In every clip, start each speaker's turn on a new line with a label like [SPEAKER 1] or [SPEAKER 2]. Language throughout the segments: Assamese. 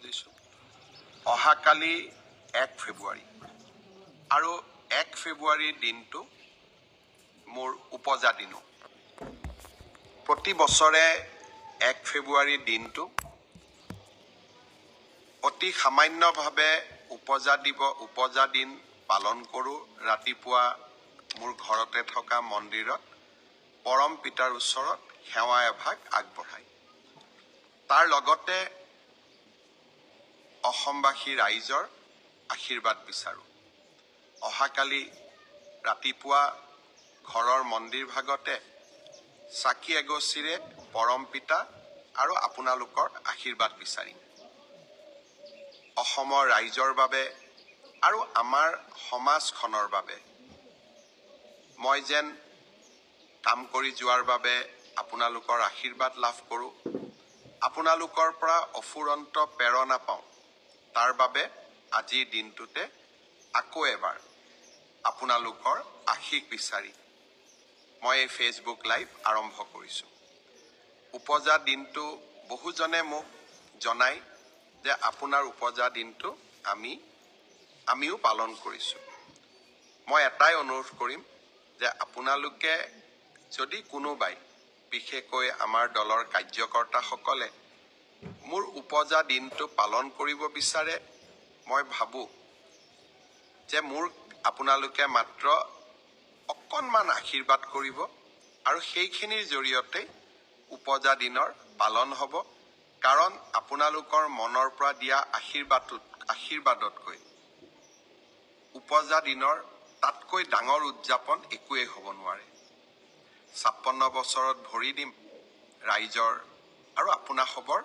[SPEAKER 1] দিছোঁ অহাকালি 1 ফেব্ৰুৱাৰী আৰু 1 ফেব্ৰুৱাৰীৰ দিনটো মোৰ উপজা দিনো প্ৰতি বছৰে 1 ফেব্ৰুৱাৰীৰ দিনটো অতি সামান্যভাৱে উপজা দিন পালন কৰোঁ ৰাতিপুৱা মোৰ ঘৰতে থকা মন্দিৰত পৰম পিতাৰ ওচৰত সেৱা এভাগ আগবঢ়াই তাৰ লগতে অসমবাসী ৰাইজৰ আশীৰ্বাদ বিচাৰোঁ অহাকালি ৰাতিপুৱা ঘৰৰ মন্দিৰ ভাগতে চাকি এগছিৰে পৰম পিতা আৰু আপোনালোকৰ আশীৰ্বাদ বিচাৰিম অসমৰ ৰাইজৰ বাবে আৰু আমাৰ সমাজখনৰ বাবে মই যেন কাম কৰি যোৱাৰ বাবে আপোনালোকৰ আশীৰ্বাদ লাভ কৰোঁ আপোনালোকৰ পৰা অফুৰন্ত প্ৰেৰণা পাওঁ তাৰ বাবে আজিৰ দিনটোতে আকৌ এবাৰ আপোনালোকৰ আশীষ বিচাৰি মই এই ফেচবুক লাইভ আৰম্ভ কৰিছোঁ উপজা দিনটো বহুজনে মোক জনায় যে আপোনাৰ উপজা দিনটো আমিও পালন কৰিছোঁ মই এটাই অনুৰোধ কৰিম যে আপোনালোকে যদি কোনোবাই বিশেষকৈ আমাৰ দলৰ কাৰ্যকৰ্তাসকলে মোৰ উপজা দিনটো পালন কৰিব বিচাৰে মই ভাবোঁ যে মোৰ আপোনালোকে মাত্ৰ অকণমান আশীৰ্বাদ কৰিব আৰু সেইখিনিৰ জৰিয়তে উপজা দিনৰ পালন হ'ব কাৰণ আপোনালোকৰ মনৰ পৰা দিয়া আশীৰ্বাদতকৈ উপজা দিনৰ তাতকৈ ডাঙৰ উদযাপন একোৱেই হ'ব নোৱাৰে 56 বছৰত ভৰি দিম ৰাইজৰ আৰু আপোনাসৱৰ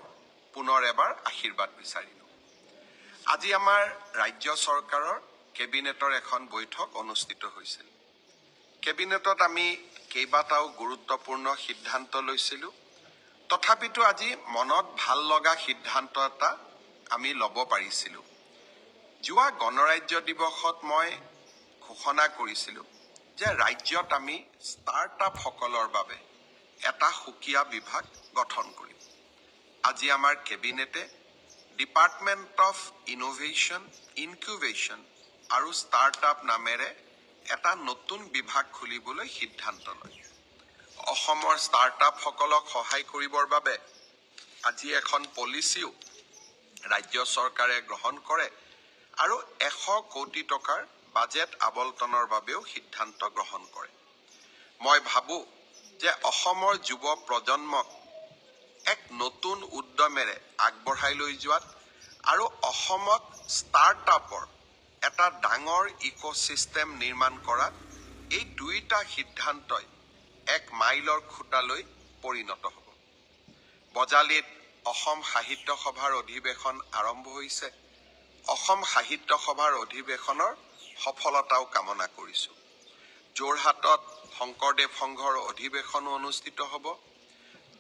[SPEAKER 1] পুনৰ এবাৰ আশীৰ্বাদ বিচাৰিলোঁ আজি আমাৰ ৰাজ্য চৰকাৰৰ কেবিনেটৰ এখন বৈঠক অনুষ্ঠিত হৈছিল কেবিনেটত আমি কেইবাটাও গুৰুত্বপূৰ্ণ সিদ্ধান্ত লৈছিলোঁ তথাপিতো আজি মনত ভাল লগা সিদ্ধান্ত এটা আমি ল'ব পাৰিছিলোঁ যোৱা গণৰাজ্য দিৱসত মই ঘোষণা কৰিছিলোঁ যে ৰাজ্যত আমি ষ্টাৰ্টআপসকলৰ বাবে এটা সুকীয়া বিভাগ গঠন কৰিম আজি আমাৰ কেবিনেটে ডিপাৰ্টমেণ্ট অফ ইনোভেশ্যন ইনকিউবেশ্যন আৰু ষ্টাৰ্টআপ নামেৰে এটা নতুন বিভাগ খুলিবলৈ সিদ্ধান্ত লয় অসমৰ ষ্টাৰ্টআপসকলক সহায় কৰিবৰ বাবে আজি এখন পলিচিও ৰাজ্য চৰকাৰে গ্ৰহণ কৰে আৰু 100 কোটি টকাৰ বাজেট আবণ্টনৰ বাবেও সিদ্ধান্ত গ্ৰহণ কৰে মই ভাবোঁ যে অসমৰ যুৱ প্ৰজন্মক এক নতুন উদ্যমেৰে আগবঢ়াই লৈ যোৱাত আৰু অসমত ষ্টাৰ্টআপৰ এটা ডাঙৰ ইক'ছিষ্টেম নিৰ্মাণ কৰাত এই দুইটা সিদ্ধান্তই এক মাইলৰ খুঁটালৈ পৰিণত হ'ব বজালীত অসম সাহিত্য সভাৰ অধিৱেশন আৰম্ভ হৈছে অসম সাহিত্য সভাৰ অধিৱেশনৰ সফলতাও কামনা কৰিছোঁ যোৰহাটত শংকৰদেৱ সংঘৰ অধিৱেশনো অনুষ্ঠিত হ'ব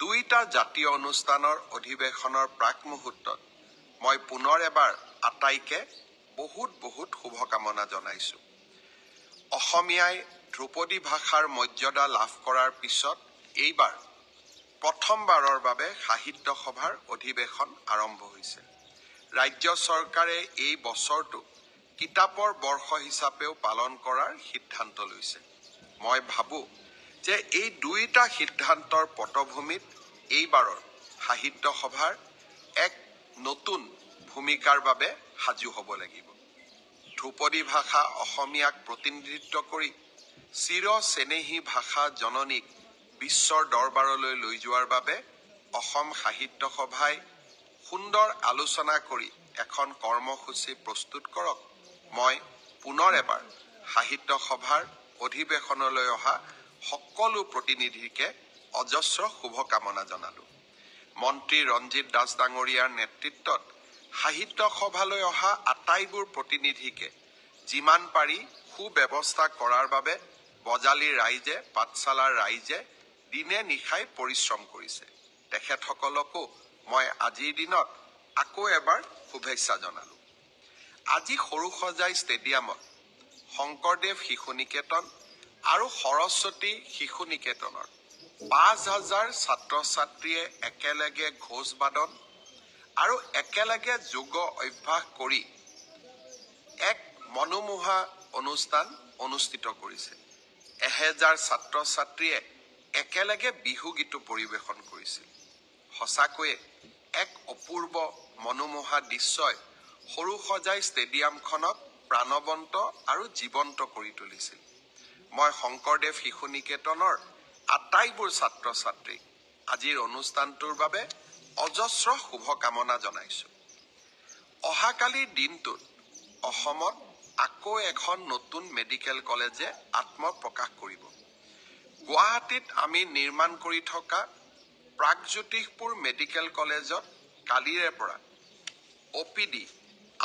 [SPEAKER 1] দুইটা জাতীয় অনুষ্ঠানৰ অধিৱেশনৰ প্ৰাক মুহূৰ্তত মই পুনৰ এবাৰ আটাইকে বহুত শুভকামনা জনাইছোঁ অসমীয়াই ধ্ৰুপদী ভাষাৰ মৰ্যাদা লাভ কৰাৰ পিছত এইবাৰ প্ৰথমবাৰৰ বাবে সাহিত্য সভাৰ অধিৱেশন আৰম্ভ হৈছে ৰাজ্য চৰকাৰে এই বছৰটো কিতাপৰ বৰ্ষ হিচাপেও পালন কৰাৰ সিদ্ধান্ত লৈছে মই ভাবোঁ যে এই দুইটা সিদ্ধান্তৰ পটভূমিত এইবাৰৰ সাহিত্য সভাৰ এক নতুন ভূমিকাৰ বাবে সাজু হ'ব লাগিব ধ্ৰুপদী ভাষা অসমীয়াক প্ৰতিনিধিত্ব কৰি চিৰ চেনেহী ভাষা জননীক বিশ্বৰ দৰবাৰলৈ লৈ যোৱাৰ বাবে অসম সাহিত্য সভাই সুন্দৰ আলোচনা কৰি এখন কৰ্মসূচী প্ৰস্তুত কৰক মই পুনৰ এবাৰ সাহিত্য সভাৰ অধিৱেশনলৈ অহা সকলো প্ৰতিনিধিকে অজস্ৰ শুভকামনা জনালোঁ মন্ত্ৰী ৰঞ্জিত দাস ডাঙৰীয়াৰ নেতৃত্বত সাহিত্য সভালৈ অহা আটাইবোৰ প্ৰতিনিধিকে যিমান পাৰি সুব্যৱস্থা কৰাৰ বাবে বজালীৰ ৰাইজে পাঠশালাৰ ৰাইজে দিনে নিশাই পৰিশ্ৰম কৰিছে তেখেতসকলকো মই আজিৰ দিনত আকৌ এবাৰ শুভেচ্ছা জনালোঁ আজি সৰুসজাই ষ্টেডিয়ামত শংকৰদেৱ শিশু নিকেতন আৰু সৰস্বতী শিশু নিকেতনৰ 5,000 ছাত্ৰ ছাত্ৰীয়ে একেলগে ঘোষ বাদন আৰু একেলগে যোগ অভ্যাস কৰি এক মনোমোহা অনুষ্ঠান অনুষ্ঠিত কৰিছে। 1000 ছাত্ৰ ছাত্ৰীয়ে একেলগে বিহু গীতো পৰিৱেশন কৰিছিল। সঁচাকৈয়ে এক অপূৰ্ব মনোমোহা দৃশ্যই সৰু সজাই ষ্টেডিয়ামখনক প্ৰাণৱন্ত আৰু জীৱন্ত কৰি তুলিছিল। মই শংকৰদেৱ শিশু নিকেতনৰ আটাইবোৰ ছাত্ৰ ছাত্ৰীক আজিৰ অনুষ্ঠানটোৰ বাবে অজস্ৰ শুভকামনা জনাইছো। অহাকালিৰ দিনটোত অসমত আকৌ এখন নতুন মেডিকেল কলেজে আত্মপ্ৰকাশ কৰিব। গুৱাহাটীত আমি নিৰ্মাণ কৰি থকা প্ৰাগজ্যোতিষপুৰ মেডিকেল কলেজত কালিৰে পৰা OPD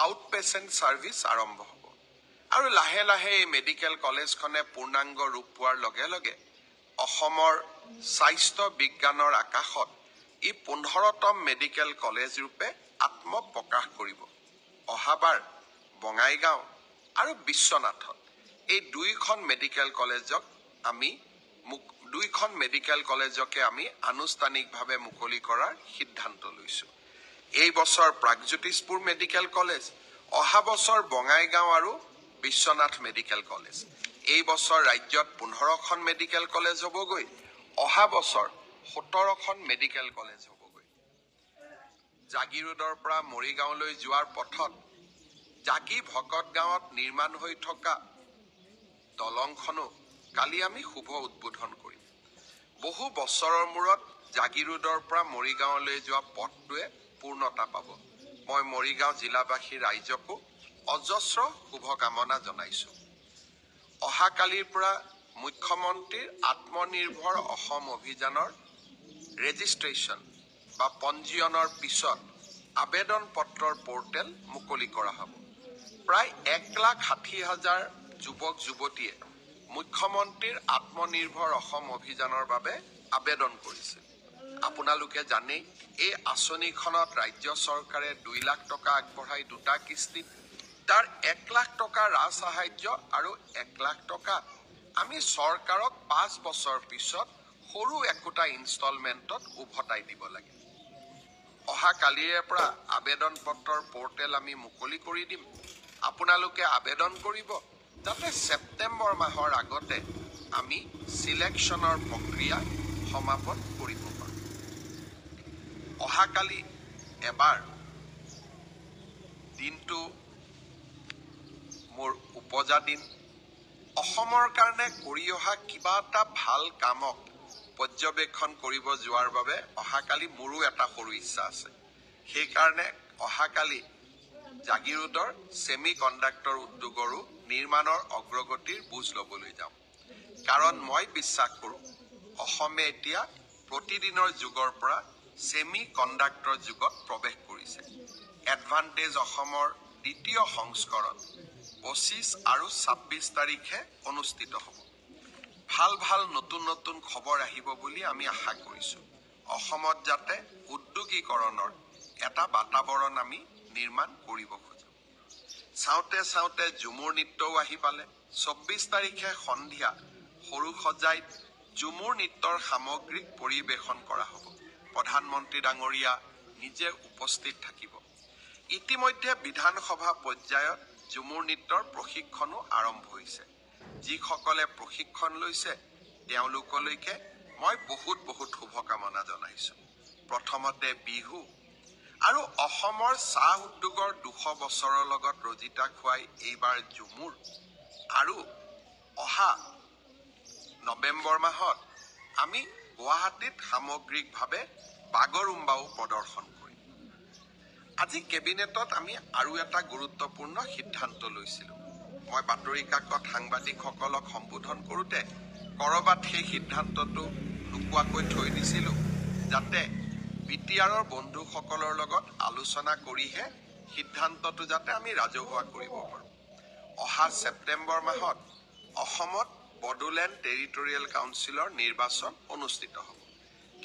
[SPEAKER 1] আউট পেচেণ্ট ছাৰ্ভিচ আৰম্ভ হ'ব। আৰু লাহে লাহে এই মেডিকেল কলেজখনে পূৰ্ণাংগ ৰূপ পোৱাৰ লগে লগে অসমৰ স্বাস্থ্য বিজ্ঞানৰ আকাশত ই 15তম মেডিকেল কলেজ ৰূপে আত্মপ্ৰকাশ কৰিব। অহাবাৰ বঙাইগাঁও আৰু বিশ্বনাথত এই দুইখন মেডিকেল কলেজকে আমি আনুষ্ঠানিকভাৱে মুকলি কৰাৰ সিদ্ধান্ত লৈছো। এই বছৰ প্ৰাগজ্যোতিষপুৰ মেডিকেল কলেজ, অহা বছৰ বঙাইগাঁও আৰু বিশ্বনাথ মেডিকেল কলেজ। এই বছৰ ৰাজ্যত 15খন মেডিকেল কলেজ হ'বগৈ, অহা বছৰ 17খন মেডিকেল কলেজ হ'বগৈ। জাগিৰোডৰ পৰা মৰিগাঁওলৈ যোৱাৰ পথত জাগি ভকত গাঁৱত নিৰ্মাণ হৈ থকা দলংখনো কালি আমি শুভ উদ্বোধন কৰিম। বহু বছৰৰ মূৰত জাগিৰোডৰ পৰা মৰিগাঁৱলৈ যোৱা পথটোৱে পূৰ্ণতা পাব। মই মৰিগাঁও জিলাবাসী ৰাইজকো অজস্ৰ শুভকামনা জনাইছো। অহাকালিৰ পৰা মুখ্যমন্ত্ৰীৰ আত্মনিৰ্ভৰ অসম অভিযানৰ ৰেজিষ্ট্ৰেশ্যন বা পঞ্জীয়নৰ পিছত আবেদন পত্ৰৰ পৰ্টেল মুকলি কৰা হ'ব। প্ৰায় 1,60,000 যুৱক যুৱতীয়ে মুখ্যমন্ত্ৰীৰ আত্মনিৰ্ভৰ অসম অভিযানৰ বাবে আবেদন কৰিছিল। আপোনালোকে জানেই এই আঁচনিখনত ৰাজ্য চৰকাৰে 2 লাখ টকা আগবঢ়াই 2টা কিস্তিত, তাৰ 1 লাখ টকা ৰাজ সাহায্য আৰু 1 লাখ টকা আমি চৰকাৰক 5 বছৰ পিছত সৰু একোটা ইনষ্টলমেণ্টত উভতাই দিব লাগে। অহাকালিৰে পৰা আবেদন পত্ৰৰ পৰ্টেল আমি মুকলি কৰি দিম। আপোনালোকে আবেদন কৰিব যাতে ছেপ্টেম্বৰ মাহৰ আগতে আমি সিলেকশ্যনৰ প্ৰক্ৰিয়া সমাপন কৰিব পাৰোঁ। অহাকালি এবাৰ দিনটো মোৰ উপজা দিন। অসমৰ কাৰণে কৰি অহা কিবা এটা ভাল কামক পৰ্যবেক্ষণ কৰিব যোৱাৰ বাবে অহাকালি মোৰো এটা সৰু ইচ্ছা আছে। সেইকাৰণে অহাকালি জাগিৰোডৰ ছেমি কণ্ডাক্টৰ উদ্যোগৰো নিৰ্মাণৰ অগ্ৰগতিৰ বুজ ল'বলৈ যাম। কাৰণ মই বিশ্বাস কৰোঁ অসমে এতিয়া প্ৰতিদিনৰ যুগৰ পৰা ছেমি কণ্ডাক্টৰ যুগত প্ৰৱেশ কৰিছে। এডভান্টেজ অসমৰ দ্বিতীয় সংস্কৰণ 25 আৰু 26 তাৰিখে অনুষ্ঠিত হ'ব। ভাল নতুন নতুন খবৰ আহিব বুলি আমি আশা কৰিছোঁ। অসমত যাতে উদ্যোগীকৰণৰ এটা বাতাবৰণ আমি নিৰ্মাণ কৰিব খোজোঁ। চাওঁতে চাওঁতে ঝুমুৰ নৃত্যও আহি পালে। 24 তাৰিখে সন্ধিয়া সৰু সজাইত ঝুমুৰ নৃত্যৰ সামগ্ৰিক পৰিৱেশন কৰা হ'ব। প্ৰধানমন্ত্ৰী ডাঙৰীয়া নিজে উপস্থিত থাকিব। ইতিমধ্যে বিধানসভা পৰ্যায়ত ঝুমুৰ নৃত্যৰ প্ৰশিক্ষণো আৰম্ভ হৈছে। যিসকলে প্ৰশিক্ষণ লৈছে তেওঁলোকলৈকে মই বহুত শুভকামনা জনাইছো। প্ৰথমতে বিহু আৰু অসমৰ চাহ উদ্যোগৰ 200 বছৰৰ লগত ৰজিতা খুৱাই এইবাৰ ঝুমুৰ আৰু অহা নৱেম্বৰ মাহত আমি গুৱাহাটীত সামগ্ৰিকভাৱে বাগৰুম্বাও প্ৰদৰ্শন কৰিম। আজি কেবিনেটত আমি আৰু এটা গুৰুত্বপূৰ্ণ সিদ্ধান্ত লৈছিলোঁ। মই বাতৰি কাকত সাংবাদিকসকলক সম্বোধন কৰোঁতে কৰবাত সেই সিদ্ধান্তটো নোকোৱাকৈ থৈ দিছিলোঁ, যাতে BTRৰ বন্ধুসকলৰ লগত আলোচনা কৰিহে সিদ্ধান্তটো যাতে আমি ৰাজহুৱা কৰিব পাৰোঁ। অহা ছেপ্টেম্বৰ মাহত অসমত বড়োলেণ্ড টেৰিটৰিয়েল কাউন্সিলৰ নিৰ্বাচন অনুষ্ঠিত হ'ব।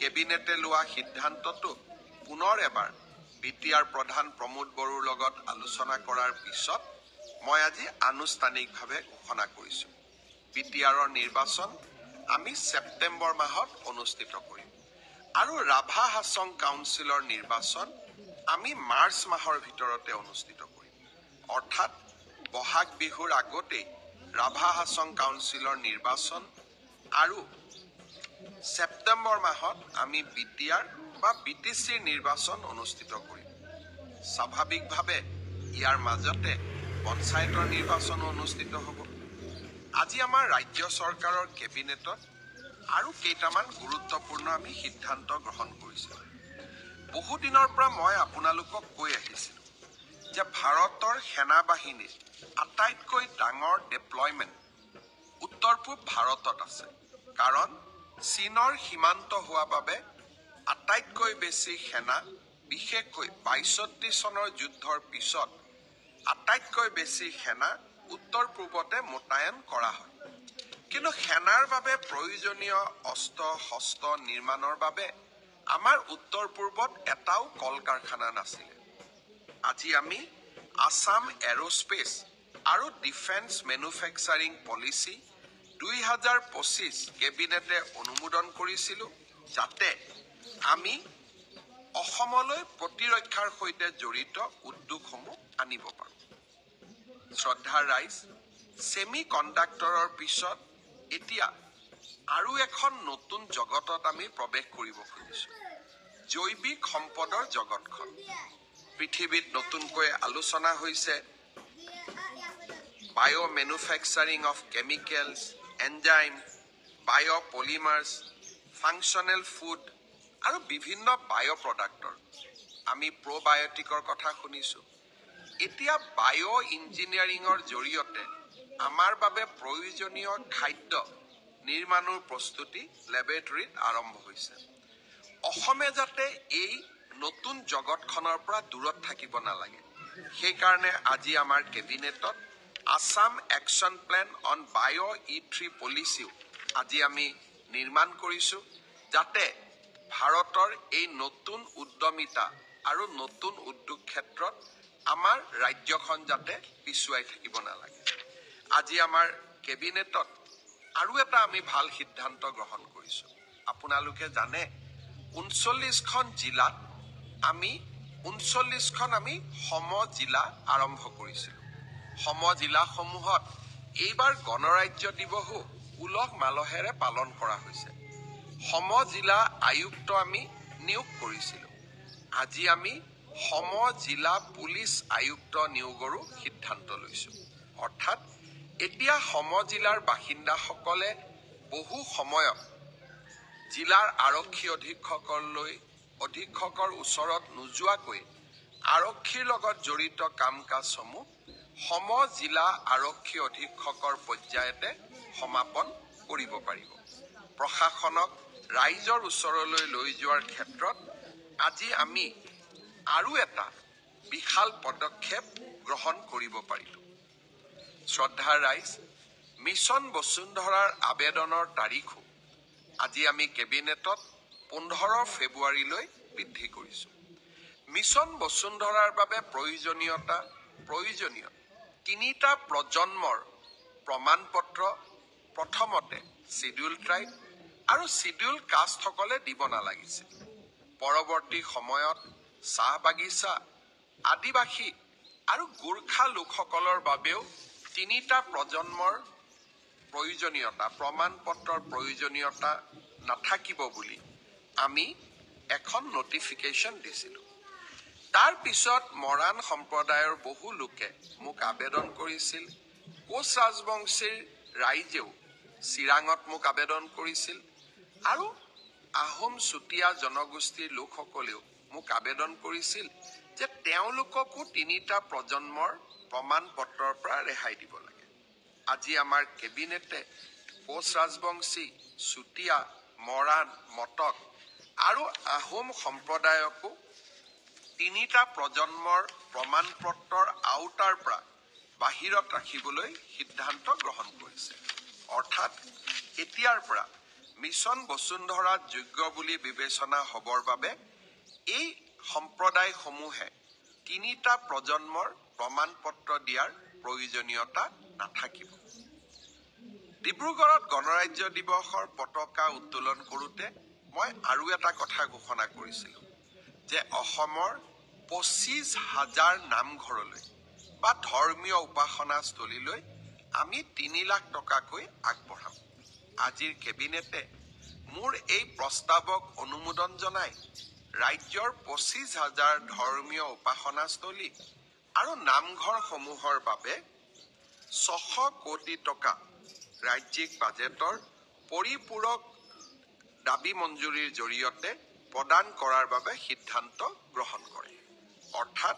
[SPEAKER 1] কেবিনেটে লোৱা সিদ্ধান্তটো পুনৰ এবাৰ BTR প্ৰধান প্ৰমোদ বড়োৰ লগত আলোচনা কৰাৰ পিছত মই আজি আনুষ্ঠানিকভাৱে ঘোষণা কৰিছোঁ। BTRৰ নিৰ্বাচন আমি ছেপ্টেম্বৰ মাহত অনুষ্ঠিত কৰিম আৰু ৰাভা হাছং কাউন্সিলৰ নিৰ্বাচন আমি মাৰ্চ মাহৰ ভিতৰতে অনুষ্ঠিত কৰিম। অৰ্থাৎ বহাগ বিহুৰ আগতেই ৰাভা হাছং কাউন্সিলৰ নিৰ্বাচন আৰু ছেপ্টেম্বৰ মাহত আমি বিটিআৰ বা বিটিচিৰ নিৰ্বাচন অনুষ্ঠিত কৰিম। স্বাভাৱিকভাৱে ইয়াৰ মাজতে পঞ্চায়তৰ নিৰ্বাচনো অনুষ্ঠিত হ'ব। আজি আমাৰ ৰাজ্য চৰকাৰৰ কেবিনেটত আৰু কেইটামান গুৰুত্বপূৰ্ণ আমি সিদ্ধান্ত গ্ৰহণ কৰিছোঁ। বহুদিনৰ পৰা মই আপোনালোকক কৈ আহিছিলোঁ যে ভাৰতৰ সেনা বাহিনীৰ আটাইতকৈ ডাঙৰ ডেপ্লয়মেণ্ট উত্তৰ পূব ভাৰতত আছে। কাৰণ চীনৰ সীমান্ত হোৱা বাবে আটাইতকৈ বেছি সেনা, বিশেষকৈ ৬২ চনৰ যুদ্ধৰ পিছত আটাইতকৈ বেছি সেনা উত্তৰ পূবতে মোতায়েন কৰা হয়। কিন্তু সেনাৰ বাবে প্ৰয়োজনীয় অস্ত্ৰ শস্ত্ৰ নিৰ্মাণৰ বাবে আমাৰ উত্তৰ পূৰ্বত এটাও কল কাৰখানা নাছিলে। আজি আমি আছাম এৰোস্পেচ আৰু ডিফেন্স মেনুফেকচাৰিং পলিচি ২০২৫ কেবিনেটে অনুমোদন কৰিছিলোঁ, যাতে আমি অসমলৈ প্ৰতিৰক্ষাৰ সৈতে জড়িত উদ্যোগসমূহ আনিব পাৰোঁ। শ্ৰদ্ধাৰ ৰাইজ, ছেমি কণ্ডাক্টৰৰ পিছত এতিয়া আৰু এখন নতুন জগতত আমি প্ৰৱেশ কৰিব খুজিছোঁ, জৈৱিক সম্পদৰ জগতখন। পৃথিৱীত নতুনকৈ আলোচনা হৈছে বায়' মেনুফেকচাৰিং অফ কেমিকেলছ, এনজাইম, বায়' পলিমাৰ্ছ, ফাংচনেল ফুড আৰু বিভিন্ন বায়' প্ৰডাক্টৰ। আমি প্ৰ'বায়'টিকৰ কথা শুনিছোঁ। এতিয়া বায়' ইঞ্জিনিয়াৰিঙৰ জৰিয়তে আমাৰ বাবে প্ৰয়োজনীয় খাদ্য নিৰ্মাণৰ প্ৰস্তুতি লেবৰেটৰীত আৰম্ভ হৈছে। অসমে যাতে এই নতুন জগতখনৰ পৰা দূৰত থাকিব নালাগে, সেইকাৰণে আজি আমাৰ কেবিনেটত আছাম একশ্যন প্লেন অন বায়' E3 পলিচিও আজি আমি নিৰ্মাণ কৰিছোঁ, যাতে ভাৰতৰ এই নতুন উদ্যমিতা আৰু নতুন উদ্যোগ ক্ষেত্ৰত আমাৰ ৰাজ্যখন যাতে পিছুৱাই থাকিব নালাগে। আজি আমাৰ কেবিনেটত আৰু এটা আমি ভাল সিদ্ধান্ত গ্ৰহণ কৰিছোঁ। আপোনালোকে জানে ৩৯খন জিলাত আমি ৩৯খন সম জিলা আৰম্ভ কৰিছিলোঁ। সম জিলাসমূহত এইবাৰ গণৰাজ্য দিৱসো উলহ মালহেৰে পালন কৰা হৈছে। সম জিলা আয়ুক্ত আমি নিয়োগ কৰিছিলোঁ। আজি আমি সম জিলা পুলিচ আয়ুক্ত নিয়োগৰো সিদ্ধান্ত লৈছোঁ। অৰ্থাৎ এতিয়া সম জিলাৰ বাসিন্দাসকলে বহু সময়ত জিলাৰ আৰক্ষী অধীক্ষকৰ ওচৰত নোযোৱাকৈ আৰক্ষীৰ লগত জড়িত কাম কাজসমূহ সম জিলা আৰক্ষী অধীক্ষকৰ পৰ্যায়তে সমাপন কৰিব পাৰিব। প্ৰশাসনক ৰাইজৰ ওচৰলৈ লৈ যোৱাৰ ক্ষেত্ৰত আজি আমি আৰু এটা বিশাল পদক্ষেপ গ্ৰহণ কৰিব পাৰিলোঁ। শ্ৰদ্ধাৰ ৰাইজ, মিছন বসুন্ধৰাৰ আবেদনৰ তাৰিখো আজি আমি কেবিনেটত ১৫ ফেব্ৰুৱাৰীলৈ বৃদ্ধি কৰিছোঁ। মিছন বসুন্ধৰাৰ বাবে প্ৰয়োজনীয় ৩টা প্ৰজন্মৰ প্ৰমাণপত্ৰ প্ৰথমতে চিডিউল ট্ৰাইব আৰু চিডিউল কাষ্টসকলে দিব নালাগিছিল। পৰৱৰ্তী সময়ত চাহ বাগিচা, আদিবাসী আৰু গোৰ্খা লোকসকলৰ বাবেও ৩টা প্ৰজন্মৰ প্ৰমাণপত্ৰৰ প্ৰয়োজনীয়তা নাথাকিব বুলি আমি এখন নটিফিকেশ্যন দিছিলোঁ। তাৰ পিছত মৰাণ সম্প্ৰদায়ৰ বহু লোকে মোক আবেদন কৰিছিল। কোচ ৰাজবংশীৰ ৰাইজেও চিৰাঙত মোক আবেদন কৰিছিল আৰু আহোম চুতীয়া জনগোষ্ঠীৰ লোকসকলেও মোক আবেদন কৰিছিল যে তেওঁলোককো ৩টা প্ৰজন্মৰ প্ৰমাণপত্ৰৰ পৰা ৰেহাই দিব লাগে। আজি আমাৰ কেবিনেটে কোচ ৰাজবংশী, চুতীয়া, মৰাণ, মটক আৰু আহোম সম্প্ৰদায়কো ৩টা প্ৰজন্মৰ প্ৰমাণপত্ৰৰ আওতাৰ পৰা বাহিৰত ৰাখিবলৈ সিদ্ধান্ত গ্ৰহণ কৰিছে। অৰ্থাৎ এতিয়াৰ পৰা মিছন বসুন্ধৰাত যোগ্য বুলি বিবেচনা হ'বৰ বাবে এই সম্প্ৰদায়সমূহে ৩টা প্ৰজন্মৰ প্ৰমাণপত্ৰ দিয়াৰ প্ৰয়োজনীয়তা নাথাকিব। ডিব্ৰুগড়ত গণৰাজ্য দিৱসৰ পতাকা উত্তোলন কৰোঁতে মই আৰু এটা কথা ঘোষণা কৰিছিলোঁ যে অসমৰ 25,000 নামঘৰলৈ বা ধৰ্মীয় উপাসনাস্থলীলৈ আমি 3 লাখ টকাকৈ আগবঢ়াম। আজিৰ কেবিনেটে মোৰ এই প্ৰস্তাৱক অনুমোদন জনাই ৰাজ্যৰ 25,000 ধৰ্মীয় উপাসনাস্থলী আৰু নামঘৰসমূহৰ বাবে 600 কোটি টকা ৰাজ্যিক বাজেটৰ পৰিপূৰক দাবী মঞ্জুৰিৰ জৰিয়তে প্ৰদান কৰাৰ বাবে সিদ্ধান্ত গ্ৰহণ কৰে। অৰ্থাৎ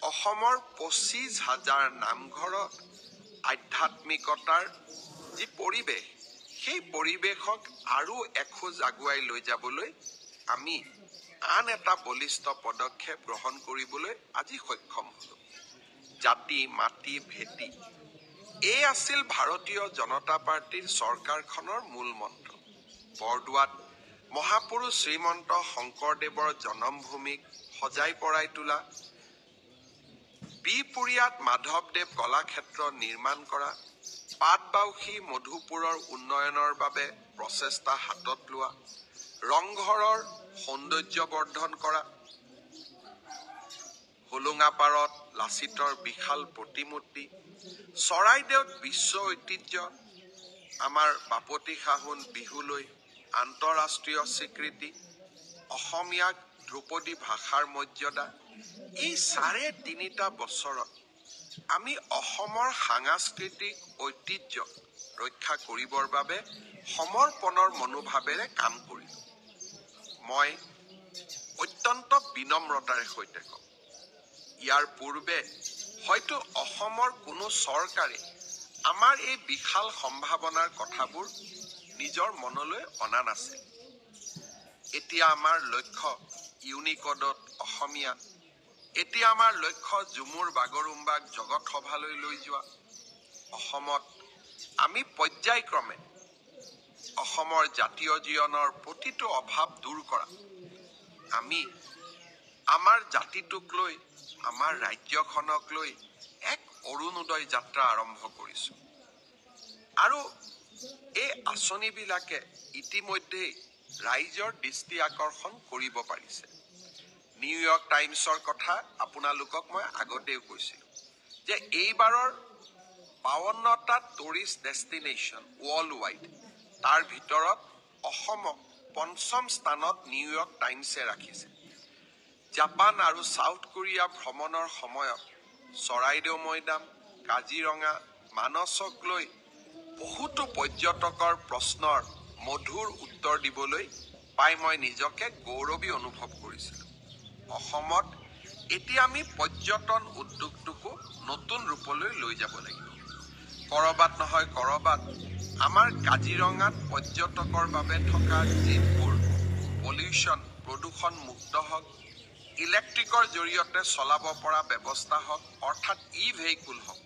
[SPEAKER 1] অসমৰ 25,000 নামঘৰত আধ্যাত্মিকতাৰ যি পৰিৱেশ, সেই পৰিৱেশক আৰু এখোজ আগুৱাই লৈ যাবলৈ আমি আন এটা বলিষ্ঠ পদক্ষেপ গ্ৰহণ কৰিবলৈ আজি সক্ষম হলো। জাতি মাটি ভেটি এই আছিল ভাৰতীয় জনতা পাৰ্টীৰ চৰকাৰখনৰ মূল মন্ত্ৰ। বৰদোৱাত মহাপুৰুষ শ্ৰীমন্ত শংকৰদেৱৰ জন্মভূমিক সজাই পৰাই তোলা, বিপুৰীয়াত মাধৱদেৱ কলাক্ষেত্ৰ নিৰ্মাণ কৰা, পাটবাউসী মধুপুৰৰ উন্নয়নৰ বাবে প্ৰচেষ্টা হাতত লোৱা, ৰংঘৰৰ সৌন্দৰ্যবৰ্ধন কৰা, হোলোঙাপাৰত লাচিতৰ বিশাল প্ৰতিমূৰ্তি, চৰাইদেউত বিশ্ব ঐতিহ্য, আমাৰ বাপতি সাহোন বিহুলৈ আন্তঃৰাষ্ট্ৰীয় স্বীকৃতি, অসমীয়াক ধ্ৰুপদী ভাষাৰ মৰ্যাদা, এই 3.5 বছৰত আমি অসমৰ সাংস্কৃতিক ঐতিহ্য ৰক্ষা কৰিবৰ বাবে সমৰ্পণৰ মনোভাৱেৰে কাম কৰিলো। মই অত্যন্ত বিনম্ৰতাৰে সৈতে কওঁ, ইয়াৰ পূৰ্বে হয়তো অসমৰ কোনো চৰকাৰে আমাৰ এই বিশাল সম্ভাৱনাৰ কথাবোৰ নিজৰ মনলৈ অনা নাছিল। এতিয়া আমাৰ লক্ষ্য ইউনিকডত অসমীয়া, এতিয়া আমাৰ লক্ষ্য ঝুমুৰ বাগৰুম্বাক জগত সভালৈ লৈ যোৱা। অসমত আমি পৰ্যায়ক্ৰমে অসমৰ জাতীয় জীৱনৰ প্ৰতিটো অভাৱ দূৰ কৰা, আমি আমাৰ জাতিটোক লৈ, আমাৰ ৰাজ্যখনক লৈ এক অৰুণোদয় যাত্ৰা আৰম্ভ কৰিছো। আৰু এই আঁচনিবিলাকে ইতিমধ্যেই ৰাইজৰ দৃষ্টি আকৰ্ষণ কৰিব পাৰিছে। নিউয়ৰ্ক টাইমছৰ কথা আপোনালোকক মই আগতেও কৈছিলোঁ যে এইবাৰৰ 52টা টুৰিষ্ট ডেষ্টিনেশ্যন ৱৰ্ল্ড ৱাইড, তাৰ ভিতৰত অসমক 5ম স্থানত নিউয়ৰ্ক টাইমছে ৰাখিছে। জাপান আৰু ছাউথ কোৰিয়া ভ্ৰমণৰ সময়ত চৰাইদেউ মৈদাম, কাজিৰঙা, মানসক লৈ বহুতো পৰ্যটকৰ প্ৰশ্নৰ মধুৰ উত্তৰ দিবলৈ পাই মই নিজকে গৌৰৱী অনুভৱ কৰিছিলোঁ। অসমত এতিয়া আমি পৰ্যটন উদ্যোগটোকো নতুন ৰূপলৈ লৈ যাব লাগিব। কৰবাত নহয় কৰবাত আমাৰ কাজিৰঙাত পৰ্যটকৰ বাবে থকা জিপবোৰ প্ৰদূষণ মুক্ত হওক, ইলেক্ট্ৰিকৰ জৰিয়তে চলাব পৰা ব্যৱস্থা হওক, অৰ্থাৎ ভেহিকুল হওক।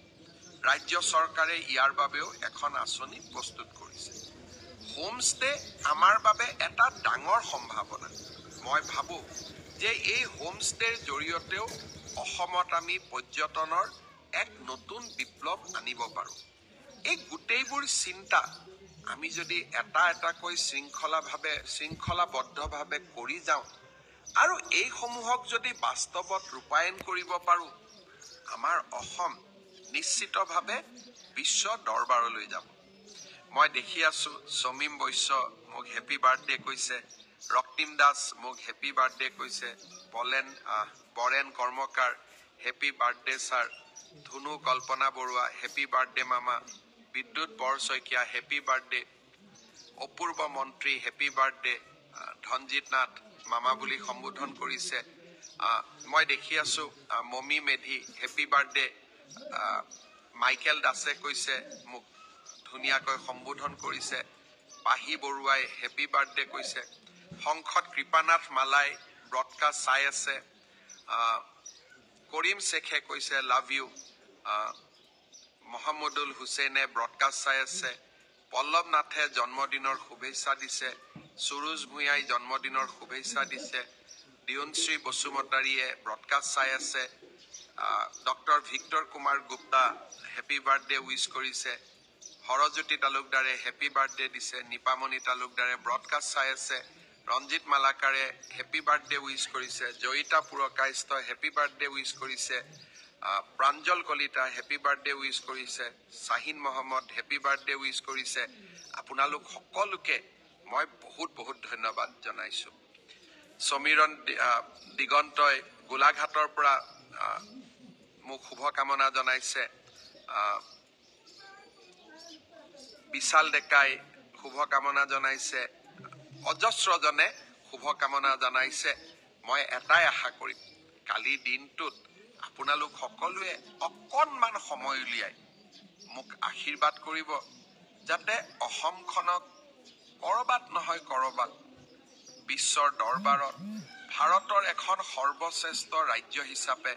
[SPEAKER 1] ৰাজ্য চৰকাৰে ইয়াৰ বাবেও এখন আঁচনি প্ৰস্তুত কৰিছে। হোমষ্টে আমাৰ বাবে এটা ডাঙৰ সম্ভাৱনা। মই ভাবোঁ যে এই হোমষ্টেৰ জৰিয়তেও অসমত আমি পৰ্যটনৰ এক নতুন বিপ্লৱ আনিব পাৰোঁ। এই গোটেইবোৰ চিন্তা আমি যদি এটা এটাকৈ শৃংখলাবদ্ধভাৱে কৰি যাওঁ আৰু এইসমূহক যদি বাস্তৱত ৰূপায়ণ কৰিব পাৰোঁ, আমাৰ অসম নিশ্চিতভাৱে বিশ্ব দৰবাৰলৈ যাব। মই দেখি আছো সমীম বৈশ্য মোক হেপী বাৰ্থডে কৈছে, ৰক্তিম দাস মোক হেপী বাৰ্থডে কৈছে, বৰেণ কৰ্মকাৰ হেপী বাৰ্থডে ছাৰ, ধুনু কল্পনা বৰুৱা হেপী বাৰ্থডে মামা, বিদ্যুৎ বৰশইকীয়া হেপী বাৰ্থডে, অপূৰ্ব মন্ত্ৰী হেপী বাৰ্থডে, ধনজিৎ নাথ মামা বুলি সম্বোধন কৰিছে। মই দেখি আছো Momi Medhi happy birthday, Michael দাসে কৈছে মোক ধুনীয়াকৈ সম্বোধন কৰিছে, পাহি বৰুৱাই হেপী বাৰ্থডে কৈছে, সংসদ কৃপানাথ মালাই ব্ৰডকাষ্ট চাই আছে, কৰিম শেখে কৈছে লাভ ইউ, মহম্মদুল হুছেইনে ব্ৰডকাষ্ট চাই আছে, পল্লৱ নাথে জন্মদিনৰ শুভেচ্ছা দিছে, সুৰুজ ভূঞাই জন্মদিনৰ শুভেচ্ছা দিছে, দিয়নশ্ৰী বসুমতাৰীয়ে ব্ৰডকাষ্ট চাই আছে, doctor Victor Kumar Gupta happy birthday wish কৰিছে, হৰজ্যোতি তালুকদাৰে হেপী বাৰ্থডে দিছে, নিপামণি তালুকদাৰে ব্ৰডকাষ্ট চাই আছে, ৰঞ্জিত মালাকাৰে হেপী বাৰ্থডে উইচ কৰিছে, Joyita Purkayastha happy birthday wish কৰিছে, Pranjal Kalita happy birthday wish কৰিছে, Shahin Mohammad happy birthday wish কৰিছে। আপোনালোক সকলোকে মই বহুত বহুত ধন্যবাদ জনাইছোঁ। সমীৰণ দিগন্তই গোলাঘাটৰ পৰা মোক শুভকামনা জনাইছে, বিশাল ডেকাই শুভকামনা জনাইছে, অজস্ৰজনে শুভকামনা জনাইছে। মই এটাই আশা কৰিম, কালিৰ দিনটোত আপোনালোক সকলোৱে অকণমান সময় উলিয়াই মোক আশীৰ্বাদ কৰিব, যাতে অসমখনক কৰবাত নহয় কৰবাত বিশ্বৰ দৰবাৰত ভাৰতৰ এখন সৰ্বশ্ৰেষ্ঠ ৰাজ্য হিচাপে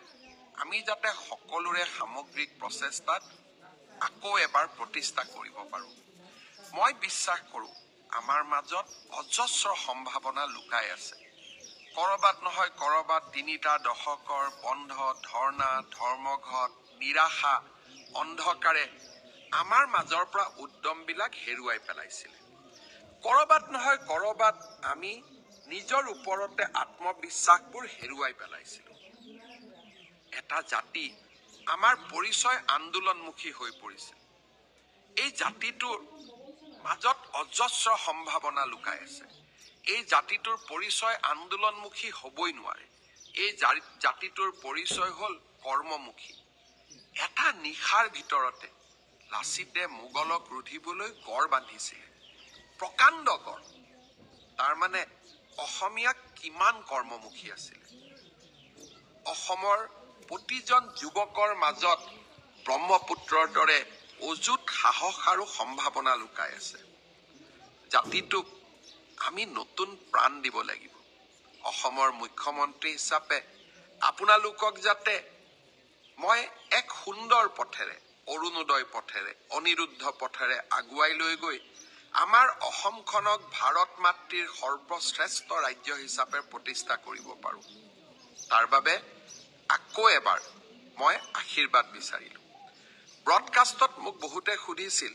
[SPEAKER 1] আমি যাতে সকলোৰে সামগ্ৰিক প্ৰচেষ্টাত আকৌ এবাৰ প্ৰতিষ্ঠা কৰিব পাৰোঁ। মই বিশ্বাস কৰোঁ আমাৰ মাজত অজস্ৰ সম্ভাৱনা লুকাই আছে। কৰবাত নহয় কৰবাত ৩টা দশকৰ বন্ধ, ধৰ্ণা, ধৰ্মঘট, নিৰাশা, অন্ধকাৰে আমাৰ মাজৰ পৰা উদ্যমবিলাক হেৰুৱাই পেলাইছিলে। কৰবাত নহয় কৰবাত আমি নিজৰ ওপৰতে আত্মবিশ্বাসবোৰ হেৰুৱাই পেলাইছিলোঁ। এটা জাতি আমাৰ পৰিচয় আন্দোলনমুখী হৈ পৰিছিল। এই জাতিটোৰ মাজত অজস্ৰ সম্ভাৱনা লুকাই আছে। এই জাতিটোৰ পৰিচয় আন্দোলনমুখী হ'বই নোৱাৰে। এই জাতিটোৰ পৰিচয় হ'ল কৰ্মমুখী। এটা নিশাৰ ভিতৰতে লাচিতে মোগলক ৰুধিবলৈ গড় বান্ধিছিলে, প্ৰকাণ্ড গড়। তাৰমানে অসমীয়া কিমান কৰ্মমুখী আছিলে। অসমৰ প্ৰতিজন যুৱকৰ মাজত ব্ৰহ্মপুত্ৰৰ দৰে অযুত সাহস আৰু সম্ভাৱনা লুকাই আছে। জাতিটোক আমি নতুন প্ৰাণ দিব লাগিব। অসমৰ মুখ্যমন্ত্ৰী হিচাপে আপোনালোকক যাতে মই এক সুন্দৰ পথেৰে, অৰুণোদয় পথেৰে, অনিৰুদ্ধ পথেৰে আগুৱাই লৈ গৈ আমাৰ অসমখনক ভাৰত মাতৃৰ সৰ্বশ্ৰেষ্ঠ ৰাজ্য হিচাপে প্ৰতিষ্ঠা কৰিব পাৰোঁ। তাৰ বাবে আকৌ এবাৰ মই আশীৰ্বাদ বিচাৰিলোঁ। ব্ৰডকাষ্টত মোক বহুতে সুধিছিল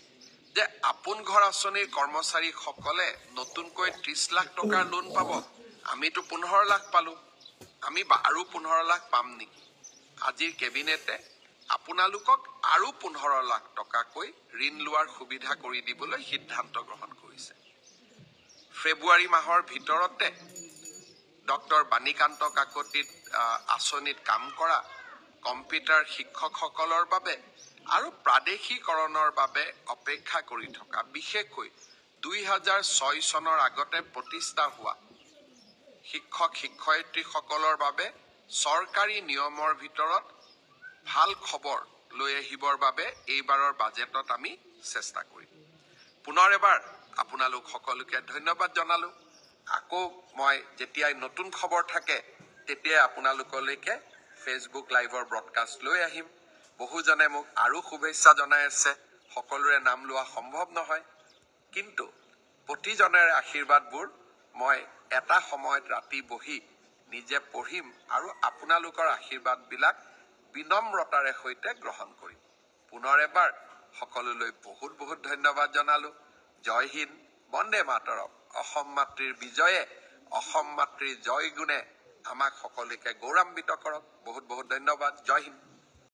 [SPEAKER 1] যে আপোন ঘৰ আঁচনিৰ কৰ্মচাৰীসকলে নতুনকৈ 30 লাখ টকাৰ লোন পাব। আমিতো 15 লাখ পালোঁ, আমি আৰু 15 লাখ পাম নেকি? আজিৰ কেবিনেটে আপোনালোকক আৰু 15 লাখ টকাকৈ ঋণ লোৱাৰ সুবিধা কৰি দিবলৈ সিদ্ধান্ত গ্ৰহণ কৰিছে। ফেব্ৰুৱাৰী মাহৰ ভিতৰতে ডক্টৰ বাণীকান্ত কাকতিত আঁচনিত কাম কৰা কম্পিউটাৰ শিক্ষকসকলৰ বাবে আৰু প্ৰাদেশিকৰণৰ বাবে অপেক্ষা কৰি থকা, বিশেষকৈ 2006 চনৰ আগতে প্ৰতিষ্ঠা হোৱা শিক্ষক শিক্ষয়িত্ৰীসকলৰ বাবে চৰকাৰী নিয়মৰ ভিতৰত ভাল খবৰ লৈ আহিবৰ বাবে এইবাৰৰ বাজেটত আমি চেষ্টা কৰিম। পুনৰ এবাৰ আপোনালোক সকলোকে ধন্যবাদ জনালোঁ। আকৌ মই যেতিয়াই নতুন খবৰ থাকে তেতিয়াই আপোনালোকলৈকে ফেচবুক লাইভৰ ব্ৰডকাষ্ট লৈ আহিম। বহুজনে মোক আৰু শুভেচ্ছা জনাই আছে। সকলোৰে নাম লোৱা সম্ভৱ নহয়, কিন্তু প্ৰতিজনেৰে আশীৰ্বাদবোৰ মই এটা সময়ত ৰাতি বহি নিজে পঢ়িম আৰু আপোনালোকৰ আশীৰ্বাদবিলাক বিনম্ৰতাৰে সৈতে গ্ৰহণ কৰিম। পুনৰ এবাৰ সকলোলৈ বহুত বহুত ধন্যবাদ জনালোঁ। জয় হিন্দ, বন্দে মাতৰম। অসম মাতৃৰ বিজয়ে, অসম মাতৃৰ জয় গুণে আমাক সকলোকে গৌৰৱান্বিত কৰক। বহুত বহুত ধন্যবাদ। জয় হিন্দ।